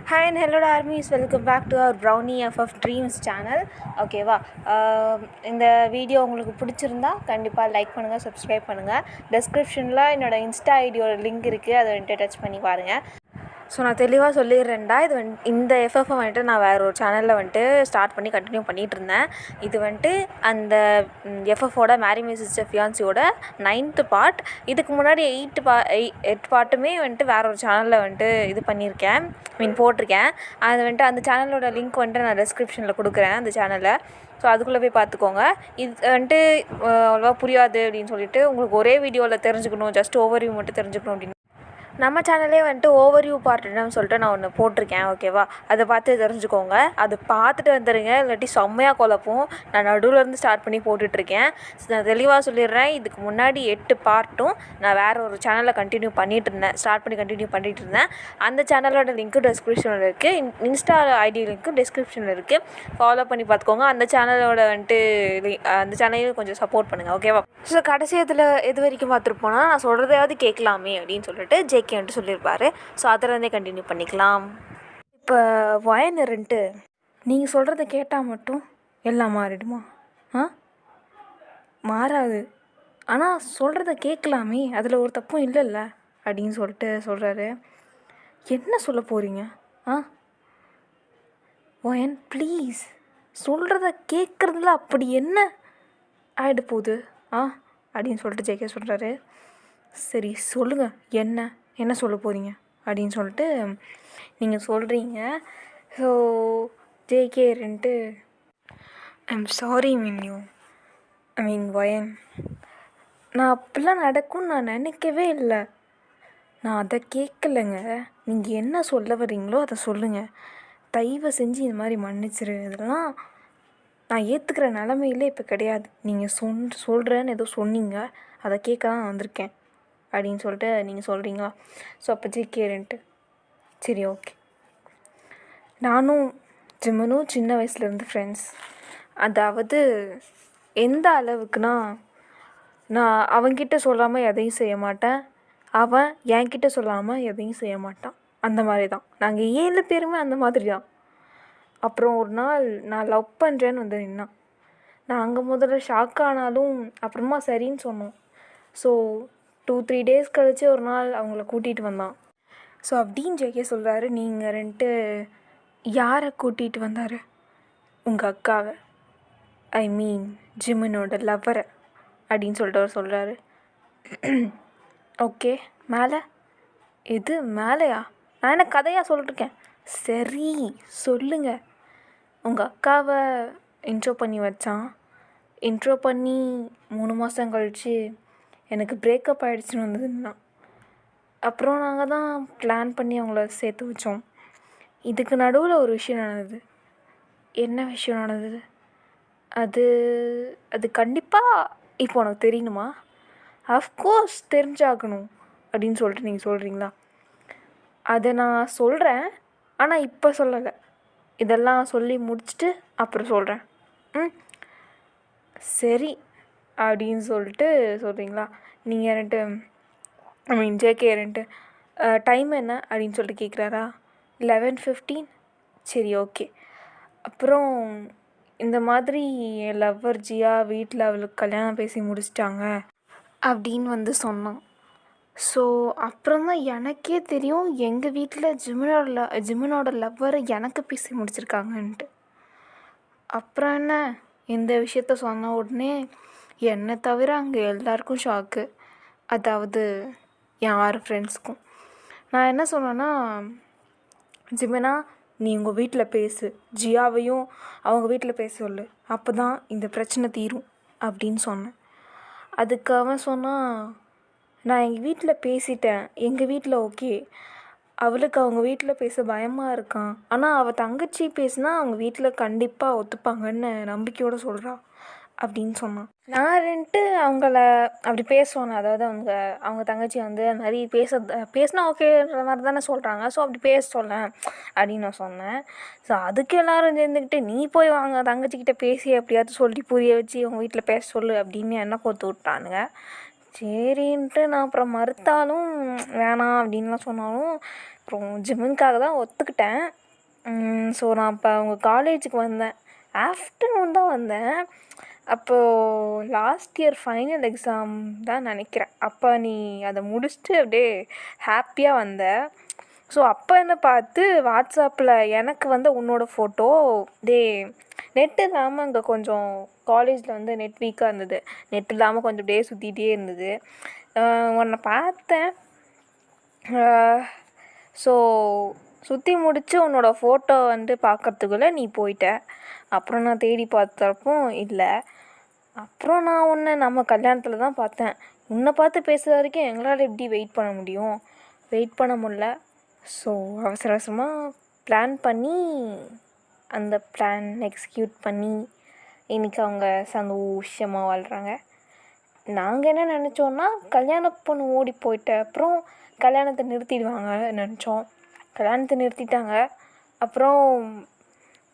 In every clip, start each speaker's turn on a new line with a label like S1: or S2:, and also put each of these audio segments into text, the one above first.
S1: Hi and hello armies, welcome back to our Brownie FF Dreams channel. ஓகேவா, இந்த video உங்களுக்கு பிடிச்சிருந்தா கண்டிப்பாக லைக் பண்ணுங்கள், சப்ஸ்கிரைப் பண்ணுங்கள். டெஸ்கிரிப்ஷனில் என்னோடய இன்ஸ்டா ஐடியோட லிங்க் இருக்குது, அதை வந்துட்டு டச் பண்ணி பாருங்கள். ஸோ நான் தெளிவாக சொல்லிடுறேன்டா, இது இந்த எஃப்எஃப்ஐ வந்துட்டு நான் வேறு ஒரு சேனலில் வந்துட்டு ஸ்டார்ட் பண்ணி கண்டினியூ பண்ணிகிட்ருந்தேன். இது வந்துட்டு அந்த எஃப்எஃபோட மேரி மீ சிஸ்டர் ஃபியான்சியோட 9th பார்ட். இதுக்கு முன்னாடி 8 பார்ட்டுமே வந்துட்டு வேறு ஒரு சேனலில் வந்துட்டு இது பண்ணியிருக்கேன், போட்டிருக்கேன். அது வந்துட்டு அந்த சேனலோட லிங்க் வந்துட்டு நான் டிஸ்கிரிப்ஷனில் கொடுக்குறேன், அந்த சேனலை. ஸோ அதுக்குள்ளே போய் பார்த்துக்கோங்க. இது வந்துட்டு அவ்வளோவா புரியாது அப்படின்னு சொல்லிட்டு உங்களுக்கு ஒரே வீடியோவில் தெரிஞ்சுக்கணும், ஜஸ்ட் ஓவர்வியூ மட்டும் தெரிஞ்சுக்கணும் அப்படின்னு நம்ம சேனலே வந்துட்டு ஓவர்வியூ பார்ட்டுன்னு சொல்லிட்டு நான் ஒன்று போட்டிருக்கேன். ஓகேவா, அதை பார்த்து தெரிஞ்சுக்கோங்க. அதை பார்த்துட்டு வந்துடுங்க, இல்லாட்டி செம்மையாக குழப்பம். நான் நடுவிலேருந்து ஸ்டார்ட் பண்ணி போட்டுட்ருக்கேன். நான் தெளிவாக சொல்லிடுறேன், இதுக்கு முன்னாடி 8 பார்ட்டும் நான் வேறு ஒரு சேனலில் கண்டினியூ ஸ்டார்ட் பண்ணி கண்டினியூ பண்ணிகிட்டு இருந்தேன். அந்த சேனலோட லிங்க்கும் டிஸ்கிரிப்ஷனில் இருக்குது, இன்ஸ்டா ஐடி லிங்க்கும் டிஸ்கிரிப்ஷனில் இருக்குது. ஃபாலோ பண்ணி பார்த்துக்கோங்க. அந்த சேனலோட வந்துட்டு அந்த சேனலையும் கொஞ்சம் சப்போர்ட் பண்ணுங்கள். ஓகேவா. ஸோ கடைசியத்தில் எது வரைக்கும் பார்த்துருப்போனா, நான் சொல்கிறதையாவது கேட்கலாமே அப்படின்னு சொல்லிட்டு ஜேகேன்ட்டு சொல்லியிருப்பார். ஸோ அதிலேருந்தே கண்டினியூ பண்ணிக்கலாம். இப்போ வயனருன்ட்டு நீங்கள் சொல்கிறத கேட்டால் மட்டும் எல்லாம் மாறிடுமா? மாறாது. ஆனால் சொல்கிறத கேட்கலாமே, அதில் ஒரு தப்பும் இல்லைல்ல அப்படின்னு சொல்லிட்டு சொல்கிறாரு. என்ன சொல்ல போகிறீங்க? வயன் ப்ளீஸ், சொல்கிறத கேட்குறதுல அப்படி என்ன ஆகிட போகுது அப்படின்னு சொல்லிட்டு ஜேகே சொல்கிறாரு. சரி சொல்லுங்கள், என்ன சொல்ல போகிறீங்க அப்படின்னு சொல்லிட்டு நீங்கள் சொல்கிறீங்க. ஸோ ஜேகேன்ட்டு ஐம் சாரி வயன், நான் அப்படிலாம் நடக்கும்னு நான் நினைக்கவே இல்லை. நான் அதை கேட்கலைங்க. நீங்கள் என்ன சொல்ல வர்றீங்களோ அதை சொல்லுங்கள். தயவு செஞ்சு இந்த மாதிரி மன்னிச்சிரு. இதெல்லாம் நான் ஏற்றுக்கிற நிலமையிலே இப்போ கிடையாது. நீங்கள் சொல்கிறேன்னு ஏதோ சொன்னீங்க, அதை கேட்க தான் நான் வந்திருக்கேன் அப்படின்னு சொல்லிட்டு நீங்கள் சொல்கிறீங்களா? ஸோ அப்போ ஜேகேன்ட்டு சரி ஓகே, நானும் ஜிம்மனும் சின்ன வயசுலேருந்து ஃப்ரெண்ட்ஸ். அதாவது எந்த அளவுக்குனா, நான் அவன்கிட்ட சொல்லாமல் எதையும் செய்ய மாட்டேன், அவன் என்கிட்ட சொல்லாமல் எதையும் செய்ய மாட்டான். அந்த மாதிரி தான் நாங்கள் 7 பேருமே, அந்த மாதிரி தான். அப்புறம் ஒரு நாள் நான் லவ் பண்ணுறேன்னு வந்து நின்னான். நான் அங்கே முதல்ல ஷாக் ஆனாலும் அப்புறமா சரின்னு சொன்னோம். ஸோ 2-3 டேஸ் கழித்து ஒரு நாள் அவங்கள கூட்டிகிட்டு வந்தான். ஸோ அப்படின்னு ஜேகே சொல்கிறாரு. நீங்கள் 2 யாரை கூட்டிகிட்டு வந்தார்? உங்கள் அக்காவை, ஜிம்மனோட லவ்வரை அப்படின்னு சொல்லிட்டு அவர் சொல்கிறாரு. ஓகே, மேலே இது மேலேயா? நான் என்ன கதையாக சொல்லிட்டுருக்கேன்? சரி சொல்லுங்கள். உங்கள் அக்காவை இன்ட்ரோ பண்ணி வச்சான். இன்ட்ரோ பண்ணி 3 மாதம் கழித்து எனக்கு பிரேக்கப் ஆகிடுச்சின்னு வந்ததுன்னா, அப்புறம் நாங்கள் தான் பிளான் பண்ணி அவங்கள சேர்த்து வச்சோம். இதுக்கு நடுவில் ஒரு விஷயம் நடந்தது. என்ன விஷயம் நடந்தது? அது கண்டிப்பாக இப்போ உனக்கு தெரியணுமா? அஃப்கோர்ஸ் தெரிஞ்சாகணும் அப்படின்னு சொல்லிட்டு நீங்கள் சொல்கிறீங்களா? அதை நான் சொல்கிறேன், ஆனால் இப்போ சொல்லலை. இதெல்லாம் சொல்லி முடிச்சுட்டு அப்புறம் சொல்கிறேன். சரி அப்படின்னு சொல்லிட்டு சொல்கிறீங்களா? நீங்கள் 2 ஜேகே 2 டைம் என்ன அப்படின்னு சொல்லிட்டு கேட்குறாரா? 11:15. சரி ஓகே. அப்புறம் இந்த மாதிரி என் லவ்வர் ஜியா வீட்டில் அவளுக்கு கல்யாணம் பேசி முடிச்சிட்டாங்க அப்படின்னு வந்து சொன்னான். ஸோ அப்புறம் தான் எனக்கே தெரியும், எங்கள் வீட்டில் ஜிம்மனோட லவ்வரை எனக்கு பேசி முடிச்சிருக்காங்கன்ட்டு. அப்புறம் என்ன, இந்த விஷயத்த சொன்ன உடனே என்னை தவிர அங்கே எல்லாருக்கும் ஷாக்கு. அதாவது என் 6 ஃப்ரெண்ட்ஸ்க்கும். நான் என்ன சொன்னேன்னா, ஜிம்மனா நீ உங்கள் வீட்டில் பேசு, ஜியாவையும் அவங்க வீட்டில் பேச சொல்லு, அப்போ தான் இந்த பிரச்சனை தீரும் அப்படின்னு சொன்னேன். அதுக்கு அவன் சொன்னான், நான் எங்கள் வீட்டில் பேசிட்டேன், எங்கள் வீட்டில் ஓகே, அவளுக்கு அவங்க வீட்டில் பேச பயமாக இருக்கான், ஆனால் அவள் தங்கச்சி பேசினா அவங்க வீட்டில் கண்டிப்பாக ஒத்துப்பாங்கன்னு நம்பிக்கையோடு சொல்கிறான் அப்படின்னு சொன்னான். நான் அவங்கள அப்படி பேசுவானே, அதாவது அவங்க தங்கச்சி வந்து அந்த மாதிரி பேசினா ஓகேன்ற மாதிரி தானே சொல்கிறாங்க, ஸோ அப்படி பேச சொல்லேன் அப்படின்னு நான் சொன்னேன். ஸோ அதுக்கு எல்லோரும் சேர்ந்துக்கிட்டு நீ போய் வாங்க தங்கச்சிக்கிட்ட பேசி எப்படியாவது சொல்லி புரிய வச்சு அவங்க வீட்டில் பேச சொல்லு அப்படின்னு என்ன கோத்து விட்டானுங்க. சரின்ட்டு நான் அப்புறம் மறுத்தாலும் வேணாம் அப்படின்லாம் சொன்னாலும் அப்புறம் ஜிம்முக்காக தான் ஒத்துக்கிட்டேன். ஸோ நான் இப்போ அவங்க காலேஜுக்கு வந்தேன். ஆஃப்டர்நூன் தான் வந்தேன். அப்போது லாஸ்ட் இயர் ஃபைனல் எக்ஸாம் தான் நினைக்கிறேன். அப்போ நீ அதை முடிச்சுட்டு அப்படியே ஹாப்பியாக வந்த. ஸோ அப்போ என்ன பார்த்து வாட்ஸ்அப்பில் எனக்கு வந்து உன்னோட ஃபோட்டோ நெட் இல்லாமல் அங்கே கொஞ்சம் காலேஜில் வந்து நெட் வீக்காக இருந்தது. நெட் இல்லாமல் கொஞ்சம் அப்படியே சுற்றிகிட்டே இருந்தது. உன்னை பார்த்தேன். ஸோ சுற்றி முடித்து உன்னோட ஃபோட்டோ வந்து பார்க்குறதுக்குள்ளே நீ போயிட்ட. அப்புறம் நான் தேடி பார்த்தப்போ இல்லை. அப்புறம் நான் உன்னை நம்ம கல்யாணத்தில் தான் பார்த்தேன். உன்னை பார்த்து பேசுகிற வரைக்கும் எங்களால் எப்படி வெயிட் பண்ண முடியும்? வெயிட் பண்ண முடில. ஸோ அவசர அவசரமாக பிளான் பண்ணி அந்த பிளான் எக்ஸிக்யூட் பண்ணி இன்றைக்கி அவங்க சந்தோஷமாக வாழ்கிறாங்க. நாங்கள் என்ன நினச்சோன்னா கல்யாண பொண்ணு ஓடி போயிட்ட அப்புறம் கல்யாணத்தை நிறுத்திடுவாங்கன்னு நினச்சோம். கல்யாணத்தை நிறுத்திட்டாங்க. அப்புறம்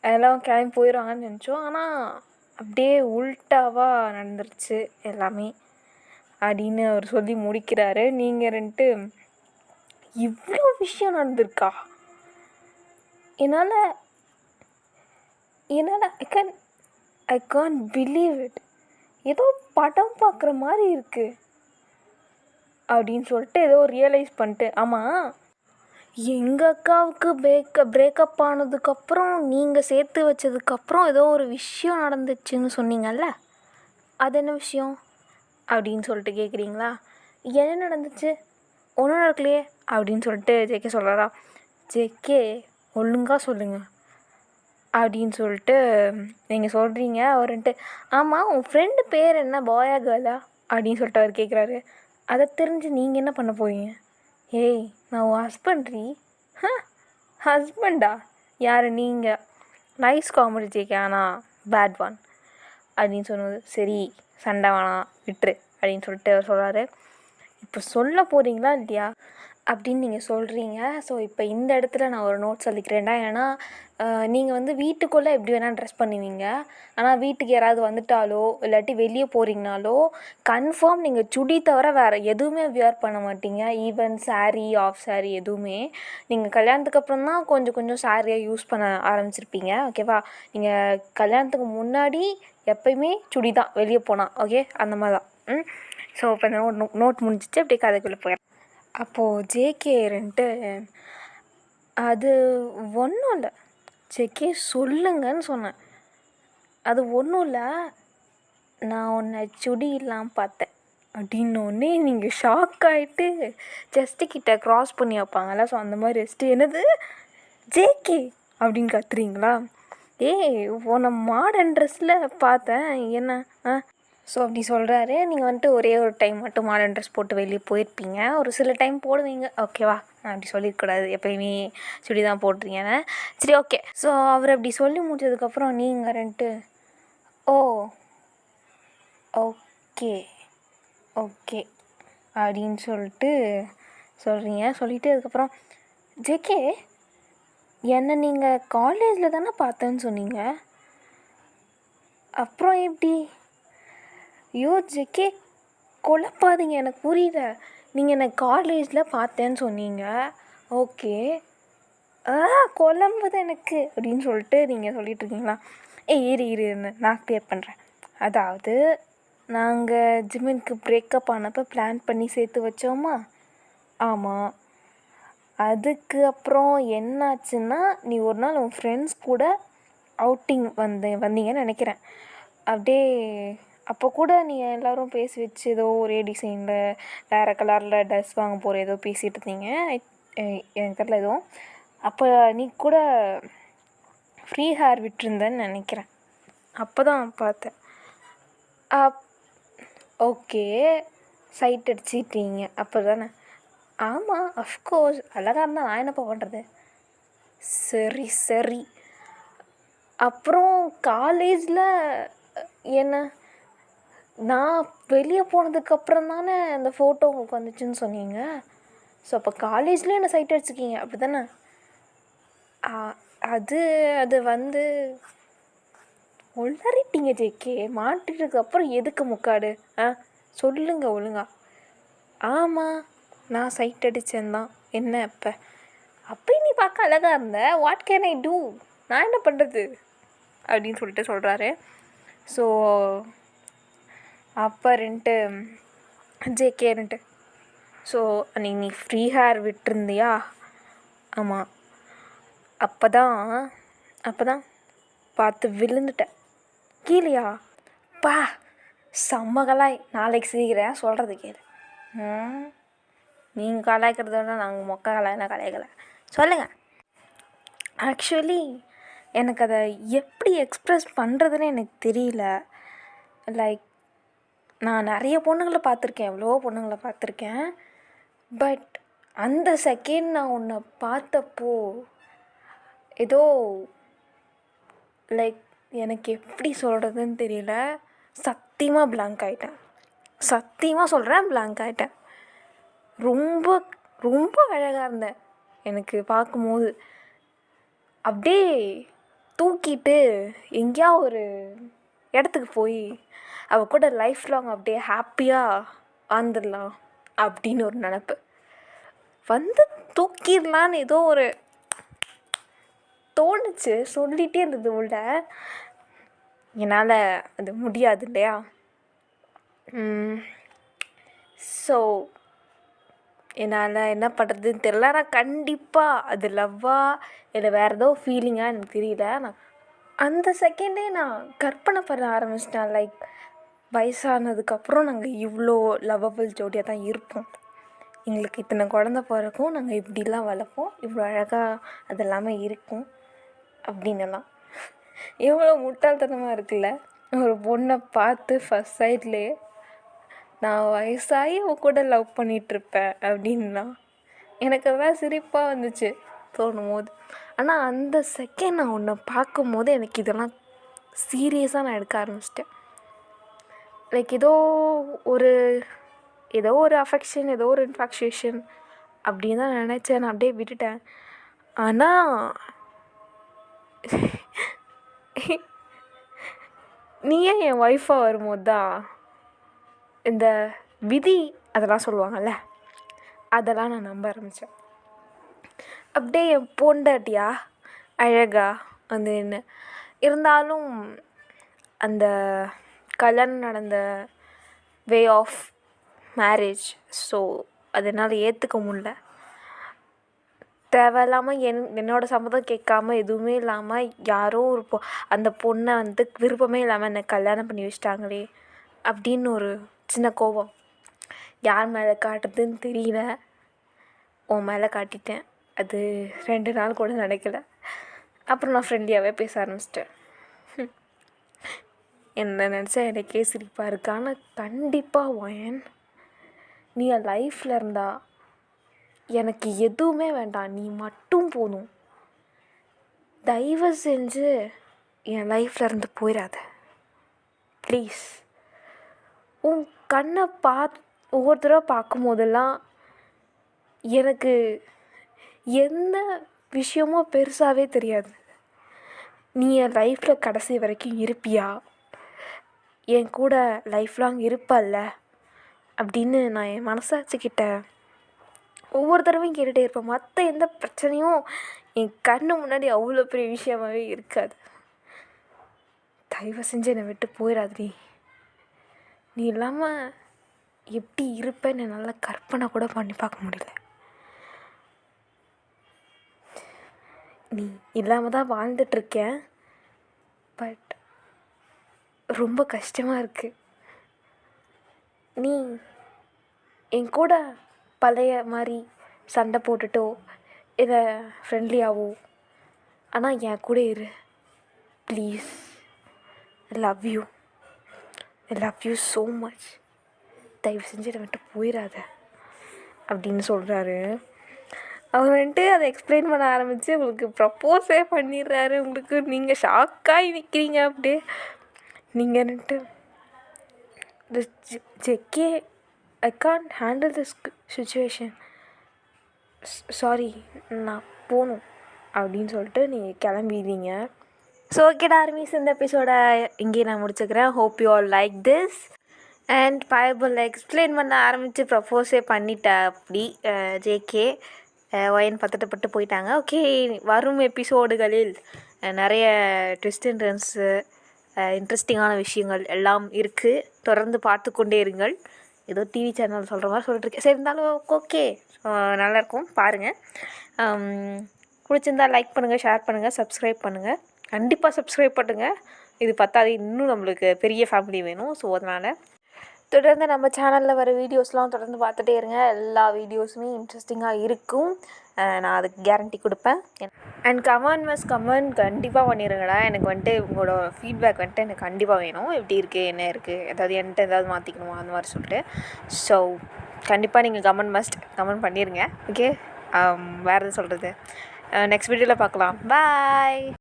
S1: எல்லாம் கிளம்பி போயிடுவாங்கன்னு நினச்சோம். ஆனால் அப்படியே உல்ட்டாவாக நடந்துருச்சு எல்லாமே அப்படின்னு அவர் சொல்லி முடிக்கிறாரு. நீங்கள் ரெண்டு இவ்வளோ விஷயம் நடந்திருக்கா? என்னால் ஐ கான்ட் பிலீவ் இட். ஏதோ படம் பார்க்குற மாதிரி இருக்குது அப்படின்னு சொல்லிட்டு ஏதோ ரியலைஸ் பண்ணிட்டு, ஆமாம் எங்கள் அக்காவுக்கு பிரேக்கப் ஆனதுக்கப்புறம் நீங்கள் சேர்த்து வச்சதுக்கப்புறம் ஏதோ ஒரு விஷயம் நடந்துச்சுன்னு சொன்னீங்கல்ல, அது என்ன விஷயம் அப்படின்னு சொல்லிட்டு கேட்குறீங்களா? என்ன நடந்துச்சு? ஒன்றும் நடக்கலையே அப்படின்னு சொல்லிட்டு ஜேகே சொல்கிறாரா? ஜேகே ஒழுங்காக சொல்லுங்கள் அப்படின்னு சொல்லிட்டு நீங்கள் சொல்கிறீங்க. அவர்ன்ட்டு ஆமாம் உன் ஃப்ரெண்டு பேர் என்ன, பாயா கேர்ளா அப்படின்னு சொல்லிட்டு அவர் கேட்குறாரு. அதை தெரிஞ்சு நீங்கள் என்ன பண்ண போகிறீங்க? ஏய் நான் உன் ஹஸ்பண்ட்ரி. ஹஸ்பண்டா? யார் நீங்கள்? நைஸ் காமெடி ஜேகே, ஆனால் பேட் ஒன் அப்படின்னு சொன்னது. சரி சண்டை வேணாம் விட்டுரு அப்படின்னு சொல்லிட்டு அவர் சொல்கிறாரு. இப்போ சொல்ல போகிறீங்களா இல்லையா அப்படின்னு நீங்கள் சொல்கிறீங்க. ஸோ இப்போ இந்த இடத்துல நான் ஒரு நோட் சொல்லிக்கிறேன்டா. ஏன்னா நீங்கள் வந்து வீட்டுக்குள்ளே எப்படி வேணால் ட்ரெஸ் பண்ணுவீங்க. ஆனால் வீட்டுக்கு யாராவது வந்துட்டாலோ இல்லாட்டி வெளியே போகிறீங்கனாலோ கன்ஃபார்ம் நீங்கள் சுடி தவிர வேறு எதுவுமே வியர் பண்ண மாட்டீங்க. ஈவன் சாரீ, ஆஃப் சாரீ எதுவுமே. நீங்கள் கல்யாணத்துக்கு அப்புறம் தான் கொஞ்சம் கொஞ்சம் சாரியாக யூஸ் பண்ண ஆரம்பிச்சிருப்பீங்க. ஓகேவா? நீங்கள் கல்யாணத்துக்கு முன்னாடி எப்பயுமே சுடி தான் வெளியே போனால். ஓகே, அந்த மாதிரி தான். ஸோ இப்போ இந்த நோட் முடிஞ்சிச்சு. அப்படியே கதைக்குள்ளே போயிடுறேன். அப்போது ஜேகேன்ட்டு அது ஒன்றும் இல்லை ஜேகே சொல்லுங்கன்னு சொன்னேன். அது ஒன்றும் இல்லை, நான் உன்னை சுடி இல்லாமல் பார்த்தேன் அப்படின்னோடனே நீங்கள் ஷாக் ஆகிட்டு ஜஸ்ட்டு கிட்ட க்ராஸ் பண்ணி வைப்பாங்கல்ல, ஸோ அந்த மாதிரி ரெஸ்ட்டு என்னது ஜேகே அப்படின்னு கத்துறீங்களா? ஏய் உன்னை மாடர்ன் ட்ரெஸ்ஸில் பார்த்தேன் என்ன? ஸோ அப்படி சொல்கிறாரு. நீங்கள் வந்துட்டு ஒரே ஒரு டைம் மட்டும் மாடர்ன் ட்ரெஸ் போட்டு வெளியே போயிருப்பீங்க, ஒரு சில டைம் போடுவீங்க. ஓகேவா? நான் அப்படி சொல்லியிருக்கூடாது, எப்போயுமே சுடி தான் போட்டுருங்கன்னு. சரி ஓகே. ஸோ அவர் அப்படி சொல்லி முடிச்சதுக்கப்புறம் நீங்கள் ரெண்டு ஓ ஓகே ஓகே அப்படின்னு சொல்லிட்டு சொல்கிறீங்க. சொல்லிவிட்டு அதுக்கப்புறம் ஜேகே என்னை நீங்கள் காலேஜில் தானே பார்த்தேன்னு சொன்னீங்க, அப்புறம் எப்படி? ஐயோ ஜேகே குழப்பாதீங்க, எனக்கு புரியல. நீங்கள் என்னை காலேஜில் பார்த்தேன்னு சொன்னீங்க, ஓகே, குழம்புது எனக்கு அப்படின்னு சொல்லிட்டு நீங்கள் சொல்லிகிட்ருக்கீங்களா? இரு நான் க்ளியர் பண்ணுறேன். அதாவது நாங்கள் ஜிமினுக்கு பிரேக்கப் ஆனப்போ பிளான் பண்ணி சேர்த்து வச்சோமா? ஆமாம். அதுக்கு அப்புறம் என்னாச்சுன்னா நீ ஒரு நாள் உன் ஃப்ரெண்ட்ஸ் கூட அவுட்டிங் வந்தீங்கன்னு நினைக்கிறேன். அப்படியே அப்போ கூட நீ எல்லோரும் பேசி வச்சு ஏதோ ஒரே டிசைனில் வேறு கலரில் ட்ரெஸ் வாங்க போகிற ஏதோ பேசிகிட்டு இருந்தீங்க. எனக்கு தெரியல எதுவும். அப்போ நீ கூட ஃப்ரீ ஹேர் விட்டுருந்தேன்னு நினைக்கிறேன். அப்போ தான் பார்த்தேன். ஓகே, சைட் அடிச்சிட்டீங்க அப்போ தானே? ஆமாம், அஃப்கோர்ஸ், அழகாக இருந்தால் நான் என்னப்பா பண்ணுறது? சரி. அப்புறம் காலேஜில் என்ன, நான் வெளியே போனதுக்கப்புறம் தானே அந்த ஃபோட்டோ உங்களுக்கு வந்துச்சுன்னு சொன்னீங்க. ஸோ அப்போ காலேஜ்லேயும் என்ன சைட் அடிச்சிருக்கீங்க அப்படி தானே? அது வந்து உளறிட்டீங்க ஜேகே. மாட்டிட்டதுக்கப்புறம் எதுக்கு முக்காடு? சொல்லுங்க ஒழுங்கா. ஆமாம், நான் சைட் அடித்தேன் தான். என்ன இப்போ? அப்போ நீ பார்க்க அழகாக இருந்த, வாட் கேன் ஐ டூ, நான் என்ன பண்ணுறது அப்படின்னு சொல்லிட்டு சொல்கிறாரு. ஸோ அப்போன்ட்டு ஜேகேன்ட்டு, ஸோ அன்றைக்கி நீ ஃப்ரீ ஹேர் விட்டுருந்தியா? ஆமாம். அப்போ தான் பார்த்து விழுந்துட்டேன். கீழேயா? பா செம்ம கலாய். நாளைக்கு சிரிக்கிறேன், சொல்கிறது கேளு. நீங்கள் கலாய்க்கிறத விட நாங்கள் மொக்க கலாய்னா கலாய்க்கலை. சொல்லுங்கள். ஆக்சுவலி எனக்கு அதை எப்படி எக்ஸ்ப்ரெஸ் பண்ணுறதுன்னு எனக்கு தெரியல. லைக் நான் நிறைய பொண்ணுங்களை பார்த்துருக்கேன், எவ்வளோ பொண்ணுங்களை பார்த்துருக்கேன். பட் அந்த செகண்ட் நான் உன்னை பார்த்தப்போ ஏதோ லைக் எனக்கு எப்படி சொல்கிறதுன்னு தெரியல. சத்தியமாக பிளாங்க் ஆகிட்டேன். சத்தியமாக சொல்கிறேன், பிளாங்க் ஆகிட்டேன். ரொம்ப ரொம்ப அழகாக இருந்தேன். எனக்கு பார்க்கும்போது அப்படியே தூக்கிட்டு எங்கேயா ஒரு இடத்துக்கு போய் அவள் கூட லைஃப் லாங் அப்படியே ஹாப்பியாக வாழ்ந்துடலாம் அப்படின்னு ஒரு நினப்பு வந்து தூக்கிடலான்னு ஏதோ ஒரு தோணுச்சு. சொல்லிகிட்டே இருந்தது உள்ள. என்னால் அது முடியாது இல்லையா? ஸோ என்னால் என்ன பண்ணுறதுன்னு தெரியல. ஆனால் கண்டிப்பாக அது லவ்வா இல்லை வேறு ஏதோ ஃபீலிங்காக எனக்கு தெரியல. நான் அந்த செகண்டே நான் கற்பனை பண்ண ஆரம்பிச்சிட்டேன். லைக் வயசானதுக்கப்புறம் நாங்கள் இவ்வளோ லவ்வபிள் ஜோடியாக தான் இருப்போம். எங்களுக்கு இத்தனை குழந்த பிறக்கும், நாங்கள் இப்படிலாம் வளர்ப்போம், இவ்வளோ அழகாக அதெல்லாமே இருக்கும் அப்படின்னலாம். எவ்வளோ முட்டாள்தனமாக இருக்குல்ல. ஒரு பொண்ணை பார்த்து ஃபஸ்ட் சைட்லேயே நான் வயசாகி அவ கூட லவ் பண்ணிகிட்ருப்பேன் அப்படின்னா எனக்கு அதான் சிரிப்பாக வந்துச்சு தோணும் போது. ஆனால் அந்த செகண்ட் நான் உன்னை பார்க்கும்போது எனக்கு இதெல்லாம் சீரியஸாக நான் எடுக்க ஆரம்பிச்சிட்டேன். லைக் ஏதோ ஒரு அஃபெக்ஷன், ஏதோ ஒரு இன்ஃபாக்சுவேஷன் அப்படின்னு தான் நினச்சேன். நான் அப்படியே விட்டுட்டேன். ஆனால் நீயே என் ஒய்ஃபாக வரும்போது தான் இந்த விதி அதெல்லாம் சொல்லுவாங்கள்ல, அதெல்லாம் நான் நம்ப ஆரம்பித்தேன். அப்படியே என் பொண்டாட்டியா அழகா வந்து என்ன இருந்தாலும் அந்த கல்யாணம் நடந்த வே ஆஃப் மேரேஜ், ஸோ அது என்னால் ஏற்றுக்க முடில. தேவையில்லாமல் என்னோடய சம்மதம் கேட்காம எதுவுமே இல்லாமல் யாரோ ஒரு அந்த பொண்ணை வந்து விருப்பமே இல்லாமல் என்னை கல்யாணம் பண்ணி வச்சிட்டாங்களே அப்படின்னு ஒரு சின்ன கோபம். யார் மேலே காட்டுறதுன்னு தெரியல. உன் மேலே காட்டிட்டேன். அது 2 நாள் கூட நடக்கலை. அப்புறம் நான் ஃப்ரெண்ட்லியாகவே பேச ஆரம்பிச்சிட்டேன். என்ன நினச்சா எனக்கே சிரிப்பாக இருக்கு. ஆனால் கண்டிப்பாக ஒயன் நீ என் லைஃப்பில் இருந்தா எனக்கு எதுவுமே வேண்டாம், நீ மட்டும் போதும். தயவு செஞ்சு என் லைஃப்பில் இருந்து போயிடாத ப்ளீஸ். உன் கண்ணை ஒவ்வொரு தடவை பார்க்கும் போதெல்லாம் எனக்கு எந்த விஷயமும் பெருசாகவே தெரியாது. நீ என் லைஃப்பில் கடைசி வரைக்கும் இருப்பியா, என் கூட லைஃப் லாங் இருப்பல்ல அப்படின்னு நான் என் மனசாட்சிக்கிட்ட ஒவ்வொரு தடவையும் கேட்டுகிட்டே இருப்பேன். மற்ற எந்த பிரச்சனையும் என் கண்ணு முன்னாடி அவ்வளோ பெரிய விஷயமாகவே இருக்காது. தயவு செஞ்சு என்னை விட்டு போயிடாது. நீ இல்லாமல் எப்படி இருப்பேன்னு என்னால் கற்பனை கூட பண்ணி பார்க்க முடியல. நீ இல்லாமல் தான் வாழ்ந்துட்டுருக்கேன். பட் ரொம்ப கஷ்டமாக இருக்குது. நீ என் கூட பழைய மாதிரி சண்டை போட்டுட்டோ இல்லை ஃப்ரெண்ட்லியாகவோ ஆனால் என் கூட இரு please. I love you so much. தயவு செஞ்சு என்னை விட்டு போயிடாத அப்படின்னு சொல்கிறாரு. அவர் வந்துட்டு அதை எக்ஸ்பிளைன் பண்ண ஆரம்பித்து உங்களுக்கு ப்ரப்போஸே பண்ணிடுறாரு. உங்களுக்கு நீங்கள் ஷாக்காகி நிற்கிறீங்க. அப்படியே நீங்கள் வந்துட்டு ஜெக்கே I can't handle this situation, sorry நான் போகணும் அப்படின்னு சொல்லிட்டு நீங்கள் கிளம்பிடுவீங்க. ஸோ ஓகேடா ஆர்மிஸ், இந்த எபிசோடை இங்கேயே நான் முடிச்சுக்கிறேன். Hope you all like this. And Bible explain பண்ண ஆரம்பித்து ப்ரப்போஸே பண்ணிட்டேன் அப்படி ஜேகே. ஒயன் பதட்டப்பட்டு போயிட்டாங்க. ஓகே, வரும் எபிசோடுகளில் நிறைய ட்விஸ்ட் அண்ட் டர்ன்ஸு, இன்ட்ரெஸ்டிங்கான விஷயங்கள் எல்லாம் இருக்குது. தொடர்ந்து பார்த்து கொண்டே இருங்கள். ஏதோ டிவி சேனல் சொல்கிற மாதிரி சொல்லிட்டுருக்கேன். சரி, இருந்தாலும் ஓகே, நல்லாயிருக்கும், பாருங்கள். பிடிச்சிருந்தால் லைக் பண்ணுங்கள், ஷேர் பண்ணுங்கள், சப்ஸ்கிரைப் பண்ணுங்கள். கண்டிப்பாக சப்ஸ்கிரைப் பண்ணுங்கள். இது பத்தாது, இன்னும் நம்மளுக்கு பெரிய ஃபேமிலி வேணும். ஸோ அதனால் தொடர்ந்து நம்ம சேனலில் வர வீடியோஸ்லாம் தொடர்ந்து பார்த்துட்டே இருங்க. எல்லா வீடியோஸுமே இன்ட்ரெஸ்டிங்காக இருக்கும். நான் அதுக்கு கேரண்டி கொடுப்பேன். அண்ட் கமெண்ட் கண்டிப்பாக பண்ணிடுங்கடா. எனக்கு வந்துட்டு உங்களோட ஃபீட்பேக் வந்துட்டு எனக்கு கண்டிப்பாக வேணும். எப்படி இருக்குது, என்ன இருக்குது, ஏதாவது என்கிட்ட ஏதாவது மாற்றிக்கணுமா அந்த மாதிரி சொல்லிட்டு. ஸோ கண்டிப்பாக நீங்கள் கமெண்ட் பண்ணிடுங்க. ஓகே, வேறு எது சொல்கிறது, நெக்ஸ்ட் வீடியோவில் பார்க்கலாம். பாய்.